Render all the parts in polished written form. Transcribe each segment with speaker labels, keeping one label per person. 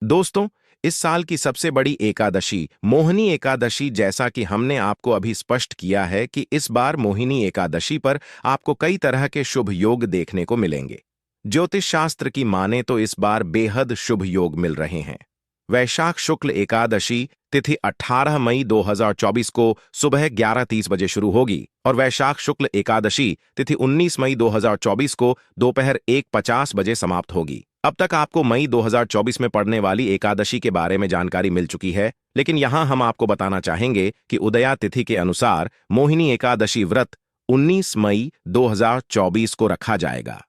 Speaker 1: दोस्तों, इस साल की सबसे बड़ी एकादशी मोहिनी एकादशी, जैसा कि हमने आपको अभी स्पष्ट किया है कि इस बार मोहिनी एकादशी पर आपको कई तरह के शुभ योग देखने को मिलेंगे। ज्योतिष शास्त्र की माने तो इस बार बेहद शुभ योग मिल रहे हैं। वैशाख शुक्ल एकादशी तिथि 18 मई 2024 को सुबह 11:30 बजे शुरू होगी और वैशाख शुक्ल एकादशी तिथि 19 मई 2024 को दोपहर 1:50 बजे समाप्त होगी। अब तक आपको मई 2024 में पड़ने वाली एकादशी के बारे में जानकारी मिल चुकी है, लेकिन यहां हम आपको बताना चाहेंगे कि उदया तिथि के अनुसार मोहिनी एकादशी व्रत 19 मई 2024 को रखा जाएगा।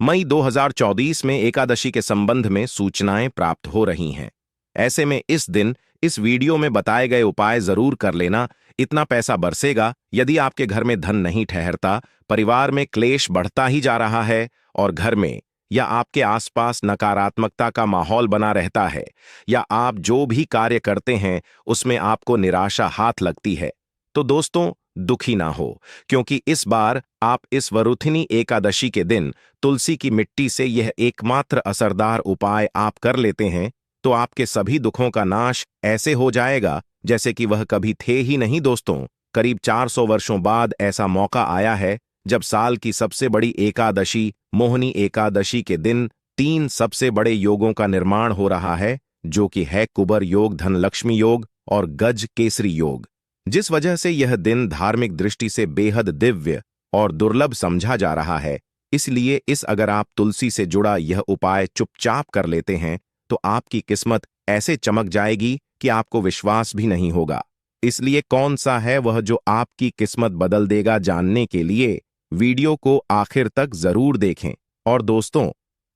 Speaker 1: मई 2024 में एकादशी के संबंध में सूचनाएं प्राप्त हो रही हैं। ऐसे में इस दिन इस वीडियो में बताए गए उपाय जरूर कर लेना। इतना पैसा बरसेगा यदि आपके घर में धन नहीं ठहरता, परिवार में क्लेश बढ़ता ही जा रहा है और घर में या आपके आसपास नकारात्मकता का माहौल बना रहता है, या आप जो भी कार्य करते हैं उसमें आपको निराशा हाथ लगती है, तो दोस्तों दुखी ना हो, क्योंकि इस बार आप इस वरुथिनी एकादशी के दिन तुलसी की मिट्टी से यह एकमात्र असरदार उपाय आप कर लेते हैं तो आपके सभी दुखों का नाश ऐसे हो जाएगा जैसे कि वह कभी थे ही नहीं। दोस्तों, करीब 400 वर्षों बाद ऐसा मौका आया है जब साल की सबसे बड़ी एकादशी मोहिनी एकादशी के दिन 3 सबसे बड़े योगों का निर्माण हो रहा है, जो कि है कुबर योग, धनलक्ष्मी योग और गज केसरी योग, जिस वजह से यह दिन धार्मिक दृष्टि से बेहद दिव्य और दुर्लभ समझा जा रहा है। इसलिए अगर आप तुलसी से जुड़ा यह उपाय चुपचाप कर लेते हैं तो आपकी किस्मत ऐसे चमक जाएगी कि आपको विश्वास भी नहीं होगा। इसलिए कौन सा है वह जो आपकी किस्मत बदल देगा, जानने के लिए वीडियो को आखिर तक जरूर देखें। और दोस्तों,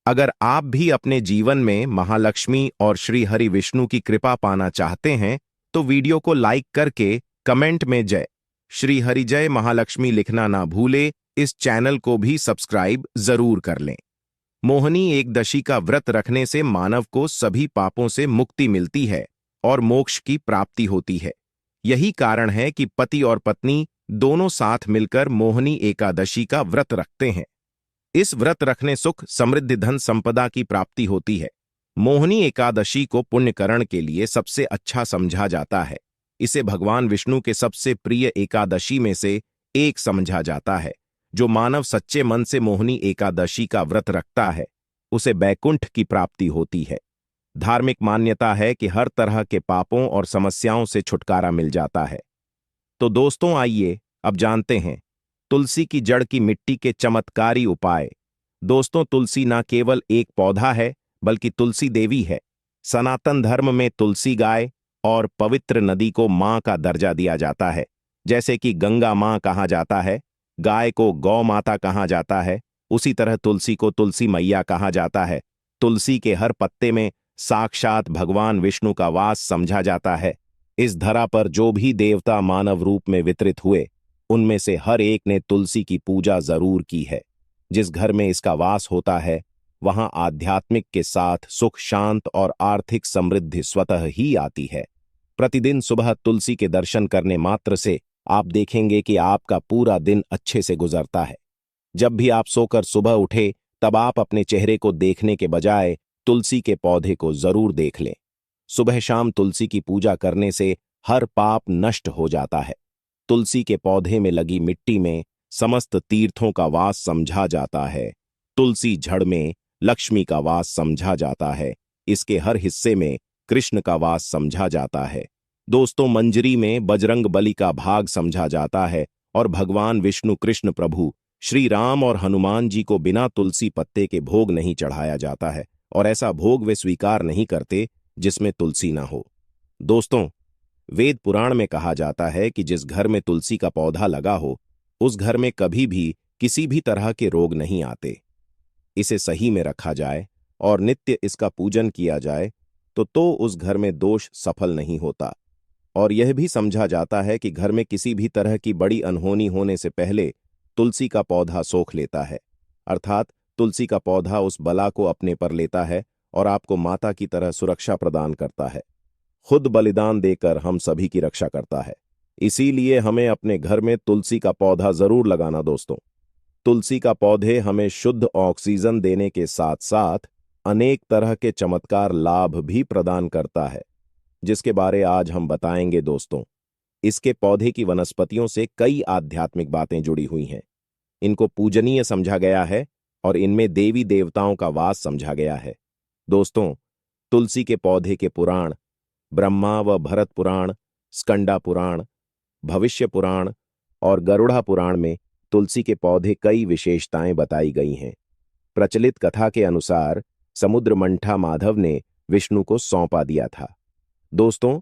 Speaker 1: अगर आप भी अपने जीवन में महालक्ष्मी और श्री हरि विष्णु की कृपा पाना चाहते हैं तो वीडियो को लाइक करके कमेंट में जय श्री हरि जय महालक्ष्मी लिखना ना भूले। इस चैनल को भी सब्सक्राइब जरूर कर लें। मोहिनी एकदशी का व्रत रखने से मानव को सभी पापों से मुक्ति मिलती है और मोक्ष की प्राप्ति होती है। यही कारण है कि पति और पत्नी दोनों साथ मिलकर मोहिनी एकादशी का व्रत रखते हैं। इस व्रत रखने सुख, समृद्धि, धन संपदा की प्राप्ति होती है। मोहिनी एकादशी को पुण्यकरण के लिए सबसे अच्छा समझा जाता है। इसे भगवान विष्णु के सबसे प्रिय एकादशी में से एक समझा जाता है। जो मानव सच्चे मन से मोहिनी एकादशी का व्रत रखता है उसे बैकुंठ की प्राप्ति होती है। धार्मिक मान्यता है कि हर तरह के पापों और समस्याओं से छुटकारा मिल जाता है। तो दोस्तों, आइए अब जानते हैं तुलसी की जड़ की मिट्टी के चमत्कारी उपाय। दोस्तों, तुलसी न केवल एक पौधा है बल्कि तुलसी देवी है। सनातन धर्म में तुलसी गाय और पवित्र नदी को मां का दर्जा दिया जाता है। जैसे कि गंगा मां कहा जाता है, गाय को गौ माता कहा जाता है, उसी तरह तुलसी को तुलसी मैया कहा जाता है। तुलसी के हर पत्ते में साक्षात भगवान विष्णु का वास समझा जाता है। इस धरा पर जो भी देवता मानव रूप में वितरित हुए उनमें से हर एक ने तुलसी की पूजा जरूर की है। जिस घर में इसका वास होता है वहां आध्यात्मिक के साथ सुख, शांत और आर्थिक समृद्धि स्वतः ही आती है। प्रतिदिन सुबह तुलसी के दर्शन करने मात्र से आप देखेंगे कि आपका पूरा दिन अच्छे से गुजरता है। जब भी आप सोकर सुबह उठे तब आप अपने चेहरे को देखने के बजाय तुलसी के पौधे को जरूर देख लें। सुबह शाम तुलसी की पूजा करने से हर पाप नष्ट हो जाता है। तुलसी के पौधे में लगी मिट्टी में समस्त तीर्थों का वास समझा जाता है। तुलसी जड़ में लक्ष्मी का वास समझा जाता है। इसके हर हिस्से में कृष्ण का वास समझा जाता है। दोस्तों, मंजरी में बजरंग बली का भाग समझा जाता है और भगवान विष्णु, कृष्ण प्रभु, श्री राम और हनुमान जी को बिना तुलसी पत्ते के भोग नहीं चढ़ाया जाता है और ऐसा भोग वे स्वीकार नहीं करते जिसमें तुलसी ना हो। दोस्तों, वेद पुराण में कहा जाता है कि जिस घर में तुलसी का पौधा लगा हो उस घर में कभी भी किसी भी तरह के रोग नहीं आते। इसे सही में रखा जाए और नित्य इसका पूजन किया जाए तो उस घर में दोष सफल नहीं होता। और यह भी समझा जाता है कि घर में किसी भी तरह की बड़ी अनहोनी होने से पहले तुलसी का पौधा सोख लेता है, अर्थात तुलसी का पौधा उस बला को अपने पर लेता है और आपको माता की तरह सुरक्षा प्रदान करता है। खुद बलिदान देकर हम सभी की रक्षा करता है। इसीलिए हमें अपने घर में तुलसी का पौधा जरूर लगाना। दोस्तों, तुलसी का पौधे हमें शुद्ध ऑक्सीजन देने के साथ साथ अनेक तरह के चमत्कार लाभ भी प्रदान करता है, जिसके बारे आज हम बताएंगे दोस्तों। इसके पौधे की वनस्पतियों से कई आध्यात्मिक बातें जुड़ी हुई हैं। इनको पूजनीय समझा गया है और इनमें देवी देवताओं का वास समझा गया है। दोस्तों, तुलसी के पौधे के पुराण, ब्रह्मा व भरत पुराण, स्कंदा पुराण, भविष्य पुराण और गरुड़ा पुराण में तुलसी के पौधे कई विशेषताएं बताई गई हैं। प्रचलित कथा के अनुसार समुद्र मंठा माधव ने विष्णु को सौंपा दिया था। दोस्तों,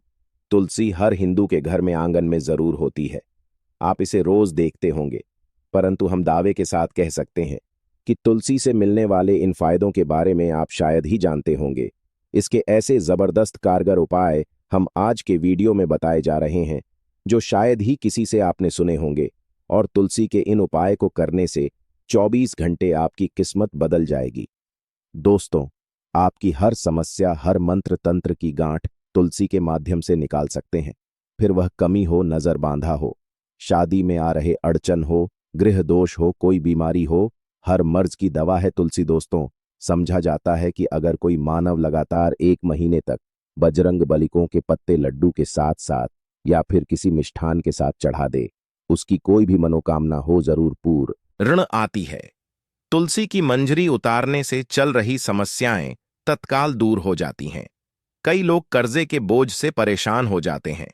Speaker 1: तुलसी हर हिंदू के घर में आंगन में जरूर होती है। आप इसे रोज देखते होंगे, परंतु हम दावे के साथ कह सकते हैं कि तुलसी से मिलने वाले इन फायदों के बारे में आप शायद ही जानते होंगे। इसके ऐसे जबरदस्त कारगर उपाय हम आज के वीडियो में बताए जा रहे हैं, जो शायद ही किसी से आपने सुने होंगे। और तुलसी के इन उपाय को करने से 24 घंटे आपकी किस्मत बदल जाएगी। दोस्तों, आपकी हर समस्या, हर मंत्र तंत्र की गांठ तुलसी के माध्यम से निकाल सकते हैं। फिर वह कमी हो, नजर बांधा हो, शादी में आ रहे अड़चन हो, गृह दोष हो, कोई बीमारी हो, हर मर्ज की दवा है तुलसी। दोस्तों, समझा जाता है कि अगर कोई मानव लगातार 1 महीने तक बजरंग बलिकों के पत्ते लड्डू के साथ साथ या फिर किसी मिष्ठान के साथ चढ़ा दे, उसकी कोई भी मनोकामना हो जरूर पूर्ण ऋण आती है। तुलसी की मंजरी उतारने से चल रही समस्याएं तत्काल दूर हो जाती हैं। कई लोग कर्जे के बोझ से परेशान हो जाते हैं।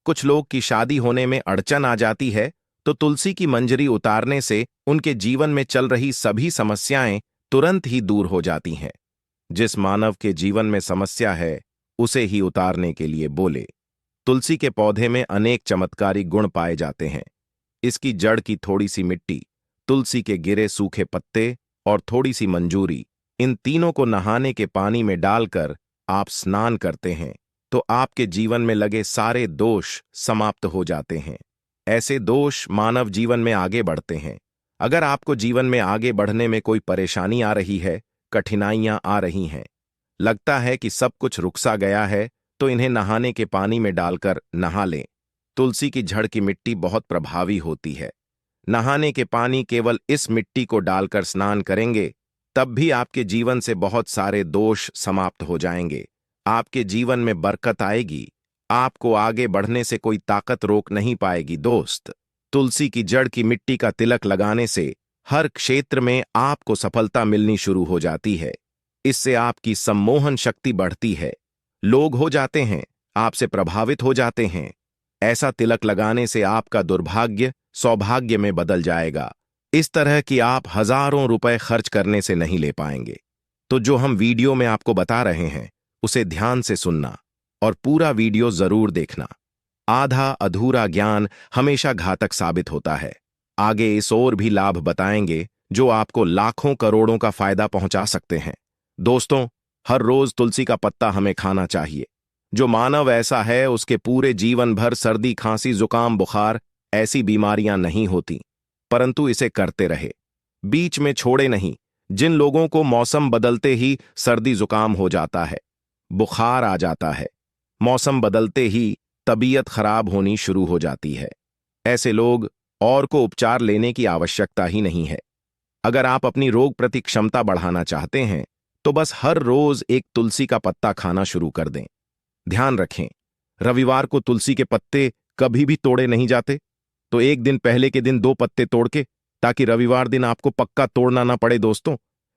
Speaker 1: कुछ लोग की शादी होने में अड़चन आ जाती है, तो तुलसी की मंजरी उतारने से उनके जीवन में चल रही सभी समस्याएं तुरंत ही दूर हो जाती हैं। जिस मानव के जीवन में समस्या है, उसे ही उतारने के लिए बोले। तुलसी के पौधे में अनेक चमत्कारी गुण पाए जाते हैं। इसकी जड़ की थोड़ी सी मिट्टी, तुलसी के गिरे सूखे पत्ते और थोड़ी सी मंजूरी, इन तीनों को नहाने के पानी में डालकर आप स्नान करते हैं तो आपके जीवन में लगे सारे दोष समाप्त हो जाते हैं। ऐसे दोष मानव जीवन में आगे बढ़ते हैं। अगर आपको जीवन में आगे बढ़ने में कोई परेशानी आ रही है, कठिनाइयां आ रही हैं, लगता है कि सब कुछ रुक सा गया है, तो इन्हें नहाने के पानी में डालकर नहा लें। तुलसी की जड़ की मिट्टी बहुत प्रभावी होती है। नहाने के पानी केवल इस मिट्टी को डालकर स्नान करेंगे, तब भी आपके जीवन से बहुत सारे दोष समाप्त हो जाएंगे। आपके जीवन में बरकत आएगी। आपको आगे बढ़ने से कोई ताकत रोक नहीं पाएगी। दोस्त, तुलसी की जड़ की मिट्टी का तिलक लगाने से हर क्षेत्र में आपको सफलता मिलनी शुरू हो जाती है। इससे आपकी सम्मोहन शक्ति बढ़ती है। लोग हो जाते हैं, आपसे प्रभावित हो जाते हैं। ऐसा तिलक लगाने से आपका दुर्भाग्य सौभाग्य में बदल जाएगा। इस तरह कि आप हजारों रुपए खर्च करने से नहीं ले पाएंगे। तो जो हम वीडियो में आपको बता रहे हैं, उसे ध्यान से सुनना और पूरा वीडियो जरूर देखना। आधा अधूरा ज्ञान हमेशा घातक साबित होता है। आगे इस और भी लाभ बताएंगे जो आपको लाखों करोड़ों का फायदा पहुंचा सकते हैं। दोस्तों, हर रोज तुलसी का पत्ता हमें खाना चाहिए। जो मानव ऐसा है, उसके पूरे जीवन भर सर्दी, खांसी, जुकाम, बुखार ऐसी बीमारियां नहीं होती, परंतु इसे करते रहे, बीच में छोड़े नहीं। जिन लोगों को मौसम बदलते ही सर्दी जुकाम हो जाता है, बुखार आ जाता है, मौसम बदलते ही तबीयत खराब होनी शुरू हो जाती है, ऐसे लोग और को उपचार लेने की आवश्यकता ही नहीं है। अगर आप अपनी रोग प्रति क्षमता बढ़ाना चाहते हैं, तो बस हर रोज एक तुलसी का पत्ता खाना शुरू कर दें। ध्यान रखें, रविवार को तुलसी के पत्ते कभी भी तोड़े नहीं जाते, तो एक दिन पहले के दिन 2 पत्ते तोड़ के, ताकि रविवार दिन आपको पक्का तोड़ना ना पड़े। दोस्तों,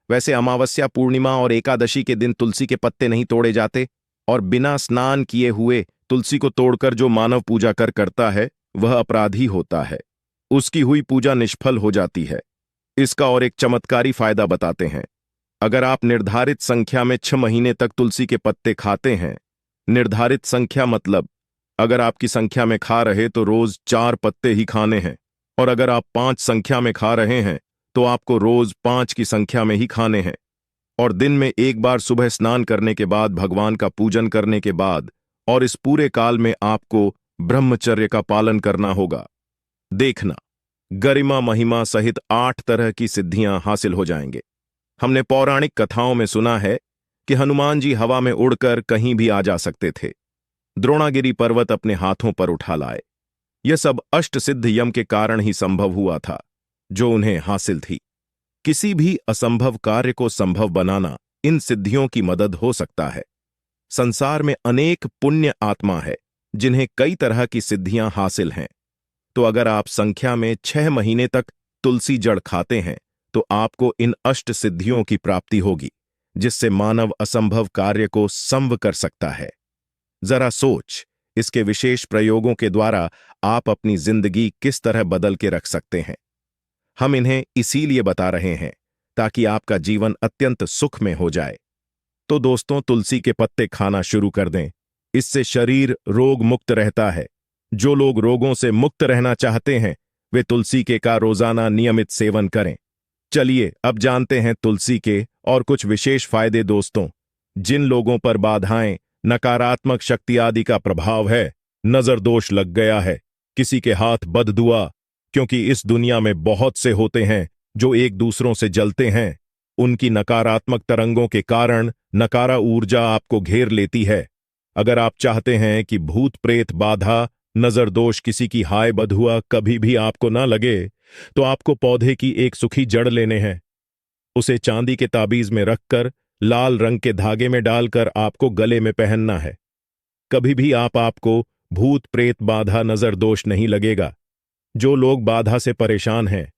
Speaker 1: वैसे अमावस्या, पूर्णिमा और एकादशी के दिन तुलसी के पत्ते नहीं तोड़े जाते, और बिना स्नान किए हुए तुलसी को तोड़कर जो मानव पूजा करता है, वह अपराधी होता है। उसकी हुई पूजा निष्फल हो जाती है। इसका और एक चमत्कारी फायदा बताते हैं। अगर आप निर्धारित संख्या में 6 महीने तक तुलसी के पत्ते खाते हैं, निर्धारित संख्या मतलब अगर आपकी संख्या में खा रहे तो रोज 4 पत्ते ही खाने हैं, और अगर आप 5 संख्या में खा रहे हैं तो आपको रोज 5 की संख्या में ही खाने हैं। और दिन में एक बार सुबह स्नान करने के बाद, भगवान का पूजन करने के बाद, और इस पूरे काल में आपको ब्रह्मचर्य का पालन करना होगा। देखना, गरिमा महिमा सहित 8 तरह की सिद्धियां हासिल हो जाएंगे। हमने पौराणिक कथाओं में सुना है कि हनुमान जी हवा में उड़कर कहीं भी आ जा सकते थे। द्रोणागिरी पर्वत अपने हाथों पर उठा लाए। यह सब अष्ट सिद्ध यम के कारण ही संभव हुआ था, जो उन्हें हासिल थी। किसी भी असंभव कार्य को संभव बनाना इन सिद्धियों की मदद हो सकता है। संसार में अनेक पुण्य आत्मा है जिन्हें कई तरह की सिद्धियां हासिल हैं। तो अगर आप संख्या में 6 महीने तक तुलसी जड़ खाते हैं तो आपको इन अष्ट सिद्धियों की प्राप्ति होगी, जिससे मानव असंभव कार्य को संभव कर सकता है। जरा सोच, इसके विशेष प्रयोगों के द्वारा आप अपनी जिंदगी किस तरह बदल के रख सकते हैं। हम इन्हें इसीलिए बता रहे हैं ताकि आपका जीवन अत्यंत सुख में हो जाए। तो दोस्तों, तुलसी के पत्ते खाना शुरू कर दें। इससे शरीर रोग मुक्त रहता है। जो लोग रोगों से मुक्त रहना चाहते हैं वे तुलसी के का रोजाना नियमित सेवन करें। चलिए अब जानते हैं तुलसी के और कुछ विशेष फायदे। दोस्तों, जिन लोगों पर बाधाएं, नकारात्मक शक्ति आदि का प्रभाव है, नजर दोष लग गया है, किसी के हाथ बददुआ, क्योंकि इस दुनिया में बहुत से होते हैं जो एक दूसरों से जलते हैं, उनकी नकारात्मक तरंगों के कारण नकारा ऊर्जा आपको घेर लेती है। अगर आप चाहते हैं कि भूत प्रेत बाधा, नजर दोष, किसी की हाय बदहुआ कभी भी आपको ना लगे, तो आपको पौधे की एक सूखी जड़ लेने हैं। उसे चांदी के ताबीज में रखकर लाल रंग के धागे में डालकर आपको गले में पहनना है। कभी भी आपको भूत प्रेत बाधा, नजर दोष नहीं लगेगा। जो लोग बाधा से परेशान हैं,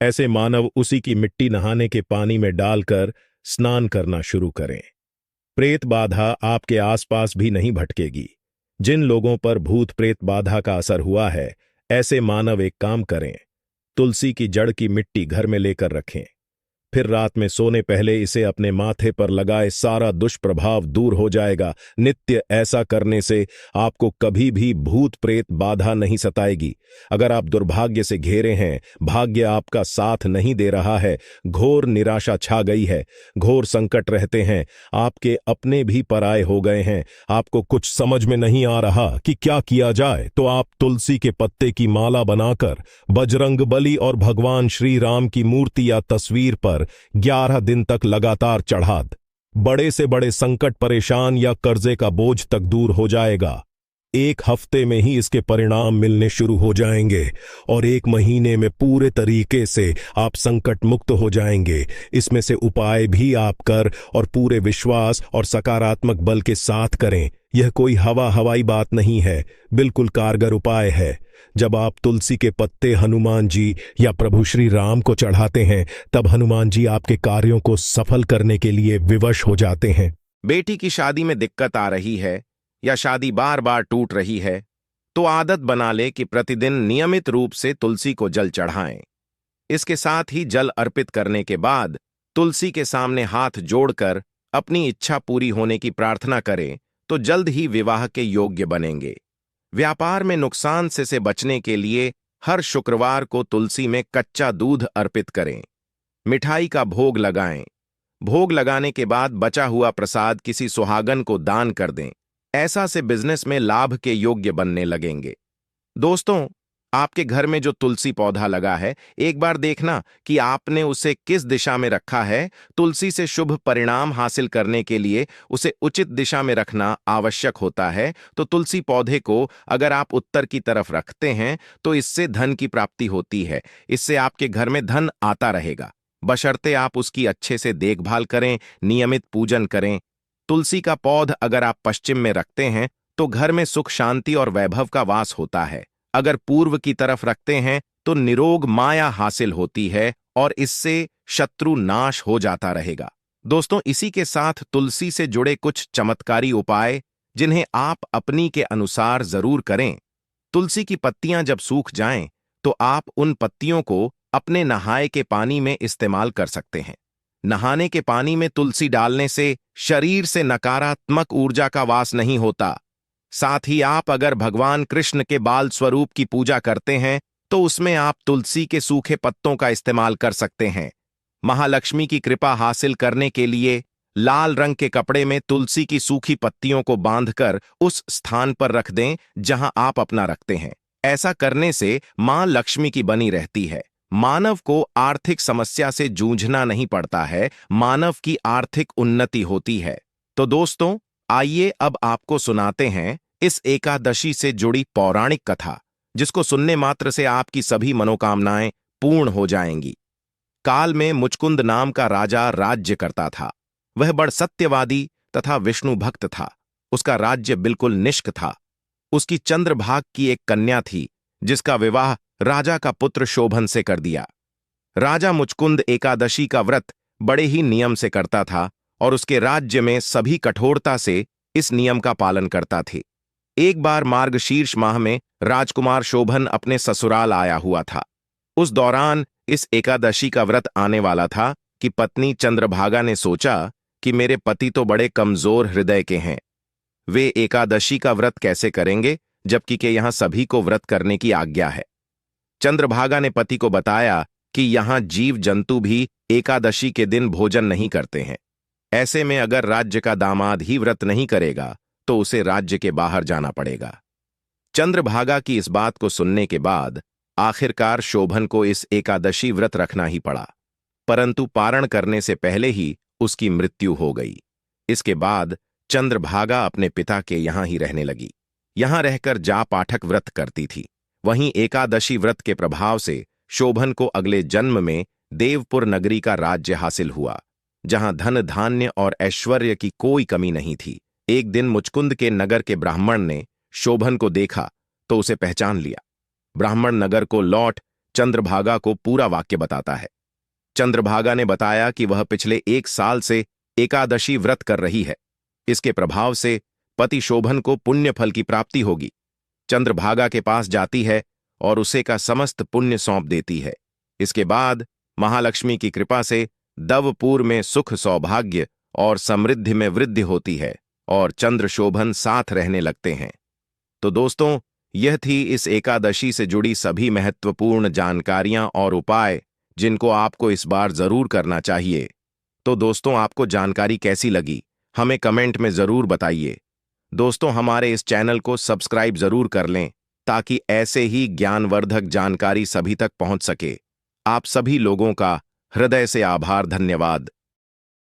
Speaker 1: ऐसे मानव उसी की मिट्टी नहाने के पानी में डालकर स्नान करना शुरू करें। प्रेत बाधा आपके आसपास भी नहीं भटकेगी। जिन लोगों पर भूत प्रेत बाधा का असर हुआ है, ऐसे मानव एक काम करें, तुलसी की जड़ की मिट्टी घर में लेकर रखें। फिर रात में सोने पहले इसे अपने माथे पर लगाए, सारा दुष्प्रभाव दूर हो जाएगा। नित्य ऐसा करने से आपको कभी भी भूत प्रेत बाधा नहीं सताएगी। अगर आप दुर्भाग्य से घिरे हैं, भाग्य आपका साथ नहीं दे रहा है, घोर निराशा छा गई है, घोर संकट रहते हैं, आपके अपने भी पराये हो गए हैं, आपको कुछ समझ में नहीं आ रहा कि क्या किया जाए, तो आप तुलसी के पत्ते की माला बनाकर बजरंगबली और भगवान श्री राम की मूर्ति या तस्वीर पर 11 दिन तक लगातार चढ़ा दें। बड़े से बड़े संकट, परेशान या कर्जे का बोझ तक दूर हो जाएगा। 1 हफ्ते में ही इसके परिणाम मिलने शुरू हो जाएंगे और 1 महीने में पूरे तरीके से आप संकट मुक्त हो जाएंगे। इसमें से उपाय भी आप कर और पूरे विश्वास और सकारात्मक बल के साथ करें। यह कोई हवाई बात नहीं है, बिल्कुल कारगर उपाय है। जब आप तुलसी के पत्ते हनुमान जी या प्रभु श्री राम को चढ़ाते हैं, तब हनुमान जी आपके कार्यों को सफल करने के लिए विवश हो जाते हैं। बेटी की शादी में दिक्कत आ रही है या शादी बार बार टूट रही है, तो आदत बना ले कि प्रतिदिन नियमित रूप से तुलसी को जल चढ़ाएं। इसके साथ ही जल अर्पित करने के बाद तुलसी के सामने हाथ जोड़कर अपनी इच्छा पूरी होने की प्रार्थना करें, तो जल्द ही विवाह के योग्य बनेंगे। व्यापार में नुकसान से बचने के लिए हर शुक्रवार को तुलसी में कच्चा दूध अर्पित करें। मिठाई का भोग लगाएं। भोग लगाने के बाद बचा हुआ प्रसाद किसी सुहागन को दान कर दें। ऐसा से बिजनेस में लाभ के योग्य बनने लगेंगे। दोस्तों, आपके घर में जो तुलसी पौधा लगा है, एक बार देखना कि आपने उसे किस दिशा में रखा है। तुलसी से शुभ परिणाम हासिल करने के लिए उसे उचित दिशा में रखना आवश्यक होता है। तो तुलसी पौधे को अगर आप उत्तर की तरफ रखते हैं तो इससे धन की प्राप्ति होती है। इससे आपके घर में धन आता रहेगा, बशर्ते आप उसकी अच्छे से देखभाल करें, नियमित पूजन करें। तुलसी का पौध अगर आप पश्चिम में रखते हैं तो घर में सुख, शांति और वैभव का वास होता है। अगर पूर्व की तरफ रखते हैं तो निरोग माया हासिल होती है और इससे शत्रु नाश हो जाता रहेगा। दोस्तों, इसी के साथ तुलसी से जुड़े कुछ चमत्कारी उपाय जिन्हें आप अपनी के अनुसार जरूर करें। तुलसी की पत्तियां जब सूख जाएं तो आप उन पत्तियों को अपने नहाए के पानी में इस्तेमाल कर सकते हैं। नहाने के पानी में तुलसी डालने से शरीर से नकारात्मक ऊर्जा का वास नहीं होता। साथ ही आप अगर भगवान कृष्ण के बाल स्वरूप की पूजा करते हैं तो उसमें आप तुलसी के सूखे पत्तों का इस्तेमाल कर सकते हैं। महालक्ष्मी की कृपा हासिल करने के लिए लाल रंग के कपड़े में तुलसी की सूखी पत्तियों को बांधकर उस स्थान पर रख दें जहां आप अपना रखते हैं। ऐसा करने से मां लक्ष्मी की बनी रहती है। मानव को आर्थिक समस्या से जूझना नहीं पड़ता है, मानव की आर्थिक उन्नति होती है। तो दोस्तों, आइए अब आपको सुनाते हैं इस एकादशी से जुड़ी पौराणिक कथा, जिसको सुनने मात्र से आपकी सभी मनोकामनाएं पूर्ण हो जाएंगी। काल में मुचकुंद नाम का राजा राज्य करता था। वह बड़ सत्यवादी तथा विष्णु भक्त था। उसका राज्य बिल्कुल निष्क था। उसकी चंद्रभाग की एक कन्या थी, जिसका विवाह राजा का पुत्र शोभन से कर दिया। राजा मुचकुंद एकादशी का व्रत बड़े ही नियम से करता था और उसके राज्य में सभी कठोरता से इस नियम का पालन करता थे। एक बार मार्गशीर्ष माह में राजकुमार शोभन अपने ससुराल आया हुआ था। उस दौरान इस एकादशी का व्रत आने वाला था कि पत्नी चंद्रभागा ने सोचा कि मेरे पति तो बड़े कमजोर हृदय के हैं, वे एकादशी का व्रत कैसे करेंगे, जबकि के यहां सभी को व्रत करने की आज्ञा है। चंद्रभागा ने पति को बताया कि यहां जीव जंतु भी एकादशी के दिन भोजन नहीं करते हैं। ऐसे में अगर राज्य का दामाद ही व्रत नहीं करेगा तो उसे राज्य के बाहर जाना पड़ेगा। चंद्रभागा की इस बात को सुनने के बाद आखिरकार शोभन को इस एकादशी व्रत रखना ही पड़ा, परंतु पारण करने से पहले ही उसकी मृत्यु हो गई। इसके बाद चंद्रभागा अपने पिता के यहां ही रहने लगी। यहां रहकर जा पाठक व्रत करती थी। वहीं एकादशी व्रत के प्रभाव से शोभन को अगले जन्म में देवपुर नगरी का राज्य हासिल हुआ, जहां धन धान्य और ऐश्वर्य की कोई कमी नहीं थी। एक दिन मुचकुंद के नगर के ब्राह्मण ने शोभन को देखा तो उसे पहचान लिया। ब्राह्मण नगर को लौट चंद्रभागा को पूरा वाक्य बताता है। चंद्रभागा ने बताया कि वह पिछले 1 साल से एकादशी व्रत कर रही है। इसके प्रभाव से पति शोभन को पुण्य फल की प्राप्ति होगी। चंद्रभागा के पास जाती है और उसे का समस्त पुण्य सौंप देती है। इसके बाद महालक्ष्मी की कृपा से दवपुर में सुख सौभाग्य और समृद्धि में वृद्धि होती है और चंद्र शोभन साथ रहने लगते हैं। तो दोस्तों, यह थी इस एकादशी से जुड़ी सभी महत्वपूर्ण जानकारियां और उपाय जिनको आपको इस बार जरूर करना चाहिए। तो दोस्तों, आपको जानकारी कैसी लगी हमें कमेंट में जरूर बताइए। दोस्तों, हमारे इस चैनल को सब्सक्राइब जरूर कर लें ताकि ऐसे ही ज्ञानवर्धक जानकारी सभी तक पहुंच सके। आप सभी लोगों का हृदय से आभार, धन्यवाद।